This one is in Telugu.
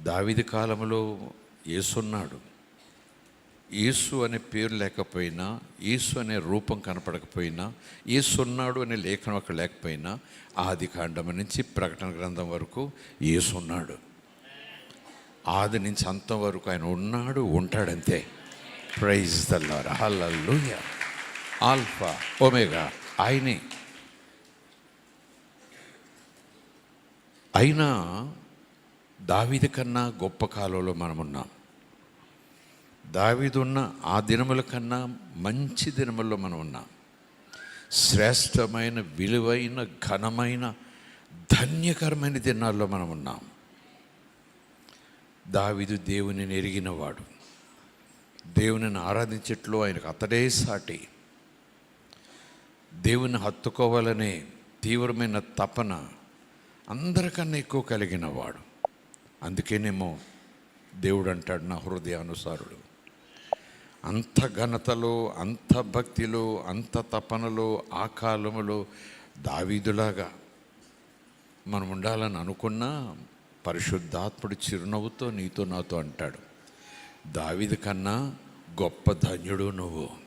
దావీదు కాలంలో యేసున్నాడు. యేసు అనే పేరు లేకపోయినా, యేసు అనే రూపం కనపడకపోయినా, యేసున్నాడు అనే లేఖనం అక్కడ లేకపోయినా, ఆది కాండం నుంచి ప్రకటన గ్రంథం వరకు యేసున్నాడు. ఆది నుంచి అంతం వరకు ఆయన ఉన్నాడు, ఉంటాడంతే. Praise the Lord, hallelujah. Alpha omega ఆయనే. అయినా దావీదు కన్నా గొప్ప కాలంలో మనమున్నాం. దావీదున్న ఆ దినముల కన్నా మంచి దినముల్లో మనం ఉన్నాం. శ్రేష్టమైన, విలువైన, ఘనమైన, ధన్యకరమైన దినాల్లో మనం ఉన్నాం. దావీదు దేవునిని ఎరిగినవాడు. దేవునిని ఆరాధించట్లో ఆయనకు అతడే సాటి. దేవుని హత్తుకోవాలనే తీవ్రమైన తపన అందరికన్నా ఎక్కువ కలిగినవాడు. అందుకేనేమో దేవుడు అంటాడు, నా హృదయానుసారుడు. అంత ఘనతలో, అంత భక్తిలో, అంత తపనలో, ఆ కాలములో దావీదులాగా మనం ఉండాలని అనుకున్నా పరిశుద్ధాత్ముడు చిరునవ్వుతో నీతో నాతో అంటాడు, దావీదు కన్నా గొప్ప ధన్యుడు నువ్వు.